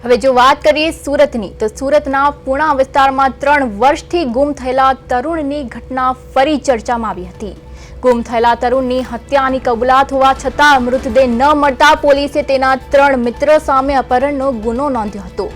હવે જો વાત કરીએ સુરતની, તો સુરતના પૂણા વિસ્તારમાં 3 વર્ષથી ગુમ થયેલા તરુણની ઘટના ફરી ચર્ચામાં આવી હતી। ગુમ થયેલા તરુણની હત્યાની કબૂલાત હોવા છતાં મૃતદેહ ન મળતા પોલીસે તેના 3 મિત્રો સામે અપહરણનો ગુનો નોંધ્યો હતો।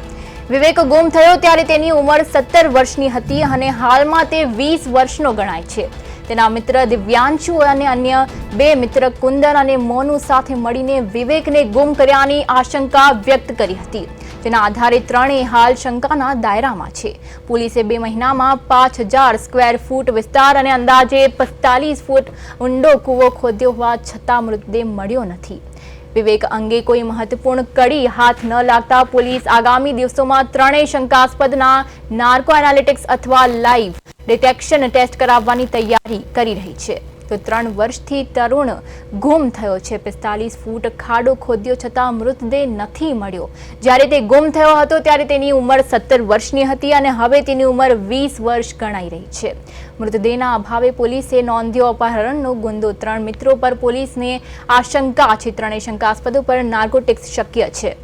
વિવેક ગુમ થયો ત્યારે તેની ઉંમર 17 વર્ષની હતી અને હાલમાં તે 20 વર્ષનો ગણાય છે। તેના મિત્ર દિવ્યાંશુ અને અન્ય 2 મિત્ર કુંદન અને મોનુ સાથે મળીને વિવેકને ગુમ કર્યાની આશંકા વ્યક્ત કરી હતી। જેના આધારે ત્રણેય હાલ શંકાના દાયરામાં છે। પોલીસે 2 મહિનામાં 5000 સ્ક્વેર ફૂટ વિસ્તાર અને અંદાજે 45 ફૂટ ઊંડો કૂવો ખોદ્યો હોવા છતાં મૃતદેહ મળ્યો નથી। વિવેક અંગે કોઈ મહત્વપૂર્ણ કડી હાથ ન લાગતા પોલીસ આગામી દિવસોમાં ત્રણેય શંકાસ્પદના નાર્કો એનાલિટિક્સ અથવા લાઈવ ડિટેક્શન ટેસ્ટ કરાવવાની તૈયારી કરી રહી છે। તો 3 વર્ષથી તરુણ ગુમ થયો છે। 45 ફૂટ ખાડો ખોદ્યો છતાં મૃતદેહ નથી મળ્યો। જ્યારે તે ગુમ થયો હતો ત્યારે તેની ઉંમર 17 વર્ષની હતી અને હવે તેની ઉંમર 20 વર્ષ ગણાઈ રહી છે। મૃતદેહના અભાવે પોલીસે નોંધ્યો અપહરણનો ગુનો। 3 મિત્રો પર પોલીસને આશંકા છે। ત્રણેય શંકાસ્પદો પર નાર્કોટિક્સ શક્ય છે।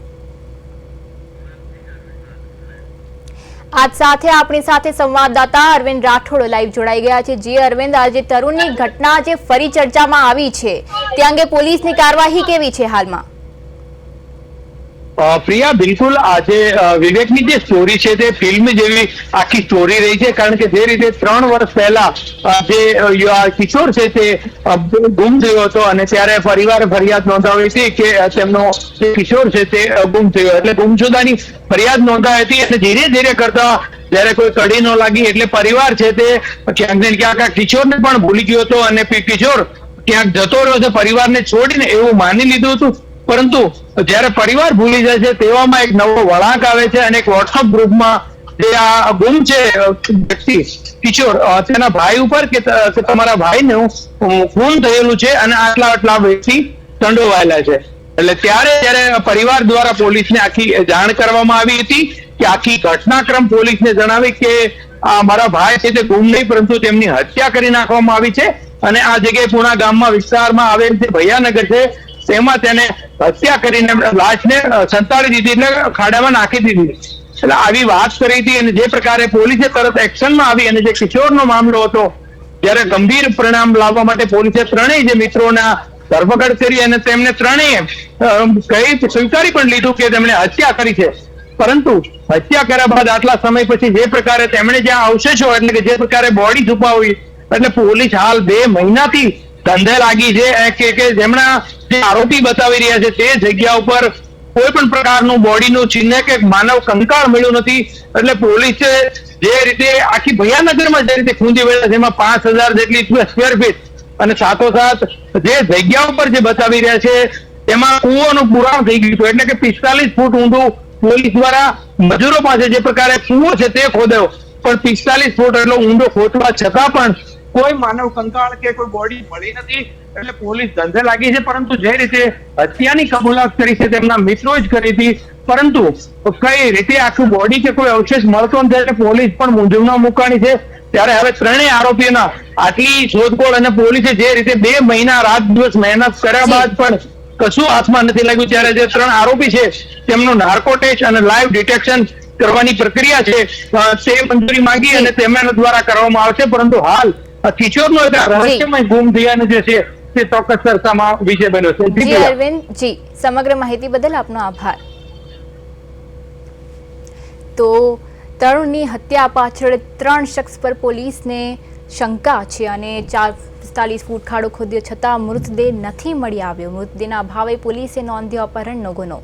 આજ સાથે આપણી સાથે સંવાદદાતા અરવિંદ રાઠોડ લાઈવ જોડાઈ ગયા છે। જે અરવિંદ, આજે તરુણની ઘટના જે ફરી ચર્ચામાં આવી છે તે અંગે પોલીસની કાર્યવાહી કેવી છે હાલમાં? પ્રિયા, બિલકુલ આજે વિવેકની જે સ્ટોરી છે તે ફિલ્મ જેવી આખી સ્ટોરી રહી છે। કારણ કે જે રીતે 3 વર્ષ પહેલા જે કિશોર છે તે ગુમ થયો હતો અને ત્યારે પરિવારે ફરિયાદ નોંધાવી હતી કે તેમનો જે કિશોર છે તે ગુમ થયો, એટલે ગુમશુદાની ફરિયાદ નોંધાઈ હતી અને ધીરે ધીરે કરતા જયારે કોઈ કડી ન લાગી એટલે પરિવાર છે તે ક્યાંક ને ક્યાંક આ કિશોરને પણ ભૂલી ગયો હતો અને કિશોર ક્યાંક જતો રહ્યો છે પરિવારને છોડીને એવું માની લીધું હતું। પરંતુ જયારે પરિવાર ભૂલી જાય છે તેવામાં એક નવો વળાંક આવે છે અને એક વોટ્સઅપ ગ્રુપમાં જે આ ગુમ છે વ્યક્તિ કિશોર તેના ભાઈ ઉપર કે તમારા ભાઈનું ખૂન થયેલું છે અને આટલા વ્યક્તિ સંડોવાયેલા છે, એટલે ત્યારે પરિવાર દ્વારા પોલીસને આખી જાણ કરવામાં આવી હતી કે આખી ઘટનાક્રમ પોલીસને જણાવી કે મારા ભાઈ છે તે ગુમ નહીં પરંતુ તેમની હત્યા કરી નાખવામાં આવી છે અને આ જગ્યાએ પૂણા ગામમાં વિસ્તારમાં આવેલ જે ભૈયાનગર છે તેમાં તેને હત્યા કરીને લાશને સંતાડી દીધી, એટલે ખાડામાં નાખી દીધી। એટલે આવી વાત કરી હતી અને જે પ્રકારે પોલીસે તરત એક્શનમાં આવી અને જે કિશોરનો મામલો હતો ત્યારે ગંભીર પરિણામ લાવવા માટે પોલીસે ત્રણેય જે મિત્રોના ધરપકડ કરી અને તેમને ત્રણેય સ્વીકારી પણ લીધું કે તેમણે હત્યા કરી છે। પરંતુ હત્યા કર્યા બાદ આટલા સમય પછી જે પ્રકારે તેમણે જ્યાં અવશેષો એટલે કે જે પ્રકારે બોડી છુપાવી, એટલે પોલીસ હાલ 2 મહિનાથી ધંધે લાગી છે કે જેમના જે આરોપી બતાવી રહ્યા છે તે જગ્યા ઉપર કોઈ પણ પ્રકારનું બોડીનું ચિહ્ન કે માનવ કંકાળ મળ્યું નથી। એટલે પોલીસે જે રીતે આખી ભૈયાનગરમાં જે રીતે ખૂંદી વળ્યા જેમાં 5000 જેટલી સ્ક્વેર ફીટ અને સાથોસાથ જે જગ્યા ઉપર જે બતાવી રહ્યા છે તેમાં કૂવાનું પુરાણ થઈ ગયું હતું, એટલે કે 45 ફૂટ ઊંડું પોલીસ દ્વારા મજૂરો પાસે જે પ્રકારે કૂવો છે તે ખોદ્યો, પણ 45 ફૂટ એટલો ઊંડો ખોદવા છતાં પણ કોઈ માનવ કંકાળ કે કોઈ બોડી મળી નથી। એટલે પોલીસ ધંધે લાગી છે। પરંતુ જે રીતે હત્યાની કબૂલાત કરી છે તેમના મિત્રો જ કરી હતી, પરંતુ કઈ રીતે આખું બોડી કે કોઈ અવશેષ મળતો નથી એટલે પોલીસ પણ મૂંઝવણમાં મુકાણી છે। ત્યારે હવે ત્રણેય આરોપીઓના આટલી શોધખોળ અને પોલીસે જે રીતે 2 મહિના રાત દિવસ મહેનત કર્યા બાદ પણ કશું હાથમાં નથી લાગ્યું, ત્યારે જે 3 આરોપી છે તેમનું નાર્કો ટેસ્ટ અને લાઈવ ડિટેક્શન કરવાની પ્રક્રિયા છે તે મંજૂરી માંગી અને તેમના દ્વારા કરવામાં આવશે। પરંતુ હાલ કિશોરનો એક રહસ્યમય ગુમ થયાનો જે છે તે ચોક્કસ ચર્ચામાં વિષય બન્યો છે। જી અરવિંદ, જી સમગ્ર માહિતી બદલ આપનો આભાર। તો તરુણની હત્યા પાછળ 3 શખ્સ પર પોલીસને શંકા છે અને 45 ફૂટ ખાડો ખોદ્યો છતાં મૃતદેહ નથી મળી આવ્યો। મૃતદેહના અભાવે પોલીસે નોંધ્યો અપહરણનો ગુનો।